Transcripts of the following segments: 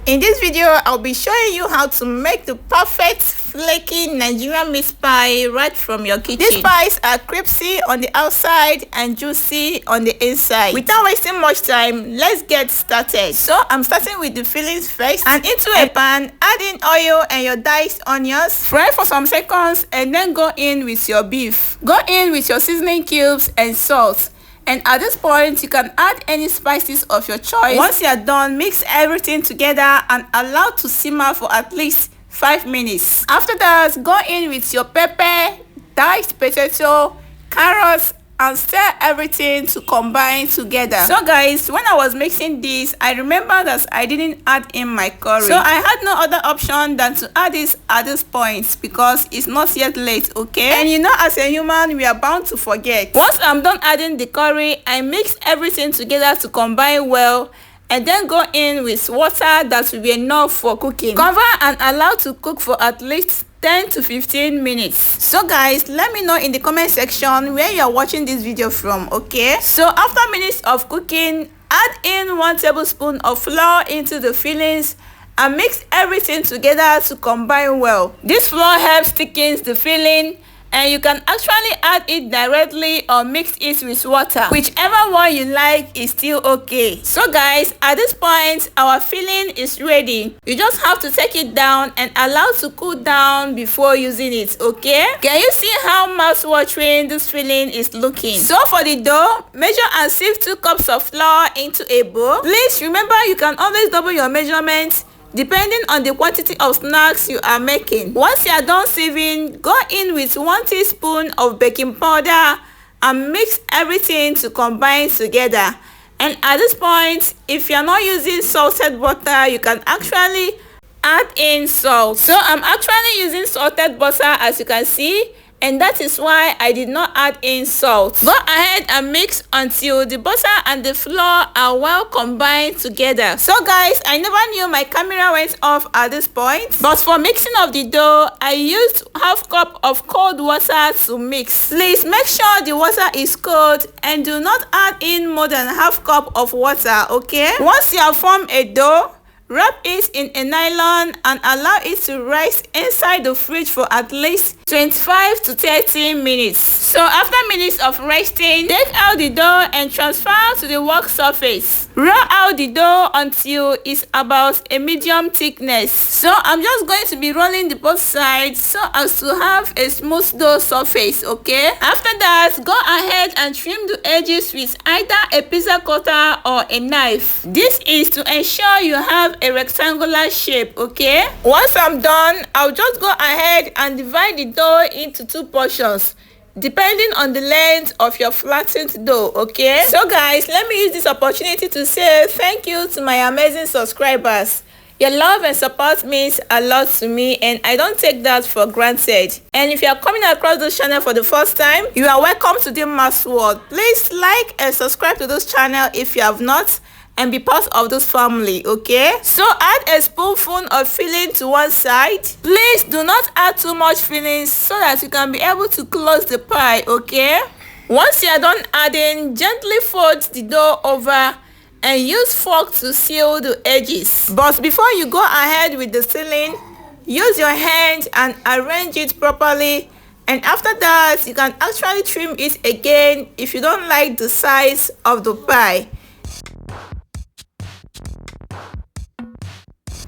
In this video, I'll be showing you how to make the perfect flaky Nigerian meat pie right from your kitchen. These pies are crispy on the outside and juicy on the inside. Without wasting much time, let's get started. So I'm starting with the fillings first, and into a pan, add in oil and your diced onions. Fry for some seconds and then go in with your beef. Go in with your seasoning cubes and salt. And at this point, you can add any spices of your choice. Once you are done, mix everything together and allow to simmer for at least 5 minutes. After that, go in with your pepper, diced potato, carrots, and stir everything to combine together. So guys, when I was mixing this, I remember that I didn't add in my curry. So I had no other option than to add this at this point because it's not yet late, okay? And you know, as a human, we are bound to forget. Once I'm done adding the curry, I mix everything together to combine well, and then go in with water that will be enough for cooking. Cover and allow to cook for at least 10 to 15 minutes. So guys, let me know in the comment section where you're watching this video from, okay? So after minutes of cooking, add in 1 tablespoon of flour into the fillings and mix everything together to combine well. This flour helps thicken the filling, and you can actually add it directly or mix it with water. Whichever one you like is still okay. So guys, at this point, our filling is ready. You just have to take it down and allow to cool down before using it, okay? Can you see how mouth-watering this filling is looking? So for the dough, measure and sieve 2 cups of flour into a bowl. Please remember, you can always double your measurements depending on the quantity of snacks you are making. Once you are done sieving, go in with 1 teaspoon of baking powder and mix everything to combine together. And at this point, if you are not using salted butter, you can actually add in salt. So I'm actually using salted butter, as you can see, and that is why I did not add in salt. Go ahead and mix until the butter and the flour are well combined together. So guys, I never knew my camera went off at this point, but for mixing of the dough, I used 1/2 cup of cold water to mix. Please make sure the water is cold and do not add in more than 1/2 cup of water, okay? Once you have formed a dough, wrap it in a nylon and allow it to rest inside the fridge for at least 25 to 30 minutes. So after minutes of resting, take out the dough and transfer to the work surface. Roll out the dough until it's about a medium thickness. So I'm just going to be rolling the both sides so as to have a smooth dough surface, okay? After that, go ahead and trim the edges with either a pizza cutter or a knife. This is to ensure you have a rectangular shape, okay? Once I'm done, I'll just go ahead and divide the dough into 2 portions depending on the length of your flattened dough, okay? So guys, let me use this opportunity to say thank you to my amazing subscribers. Your love and support means a lot to me, and I don't take that for granted. And if you are coming across this channel for the first time, you are welcome to the Mass World. Please like and subscribe to this channel if you have not, and be part of this family, okay? So add a spoonful of filling to one side. Please do not add too much filling so that you can be able to close the pie, okay? Once you are done adding, gently fold the dough over and use fork to seal the edges. But before you go ahead with the sealing, use your hand and arrange it properly. And after that, you can actually trim it again if you don't like the size of the pie.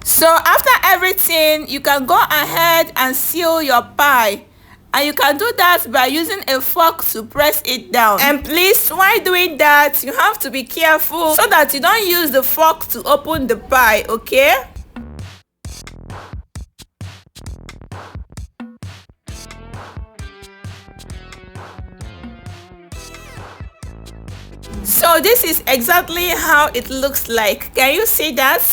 So after everything, you can go ahead and seal your pie. And you can do that by using a fork to press it down. And please, while doing that, you have to be careful so that you don't use the fork to open the pie, okay? So this is exactly how it looks like. Can you see that?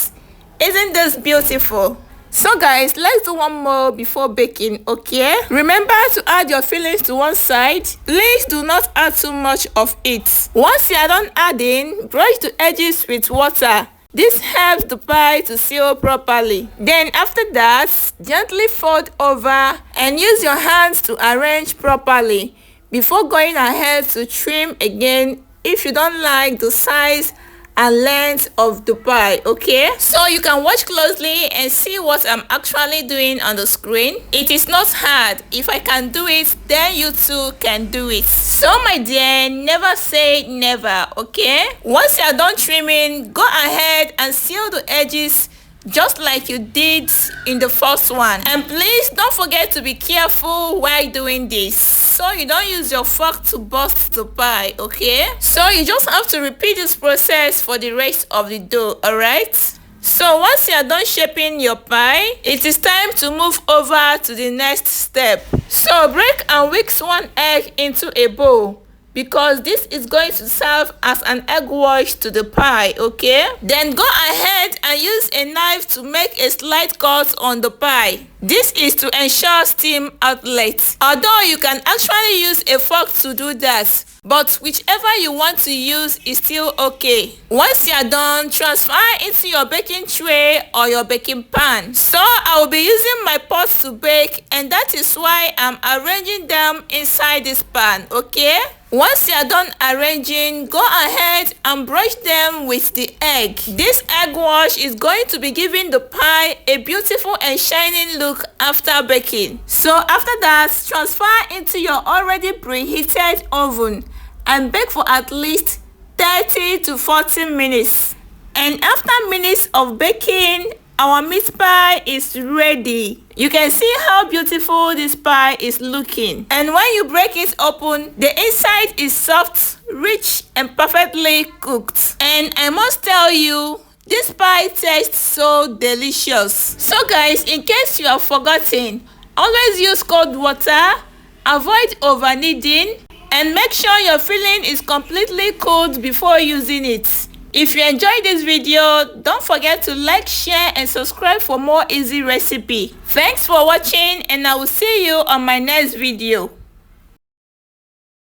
Isn't this beautiful? So guys, let's do one more before baking, okay? Remember to add your fillings to one side. Please do not add too much of it. Once you are done adding, brush the edges with water. This helps the pie to seal properly. Then after that, gently fold over and use your hands to arrange properly before going ahead to trim again if you don't like the size and length of the pie. Okay, so you can watch closely and see what I'm actually doing on the screen. It is not hard. If I can do it, then you too can do it. So my dear, never say never. Okay, once you are done trimming, go ahead and seal the edges just like you did in the first one. And please don't forget to be careful while doing this, so you don't use your fork to burst the pie. Okay, so you just have to repeat this process for the rest of the dough. All right, so once you are done shaping your pie, it is time to move over to the next step. So break and whisk one egg into a bowl, because this is going to serve as an egg wash to the pie. Okay, then go ahead and use a knife to make a slight cut on the pie. This is to ensure steam outlet, although you can actually use a fork to do that, but whichever you want to use is still okay. Once you are done, transfer into your baking tray or your baking pan. So I will be using my pot to bake, and that is why I'm arranging them inside this pan. Okay, once you are done arranging, go ahead and brush them with the egg. This egg wash is going to be giving the pie a beautiful and shining look after baking. So after that, transfer into your already preheated oven and bake for at least 30 to 40 minutes. And after minutes of baking, our meat pie is ready. You can see how beautiful this pie is looking. And when you break it open, the inside is soft, rich, and perfectly cooked. And I must tell you, this pie tastes so delicious. So guys, in case you have forgotten, always use cold water, avoid over kneading, and make sure your filling is completely cooled before using it. If you enjoyed this video, don't forget to like, share, and subscribe for more easy recipe. Thanks for watching, and I will see you on my next video.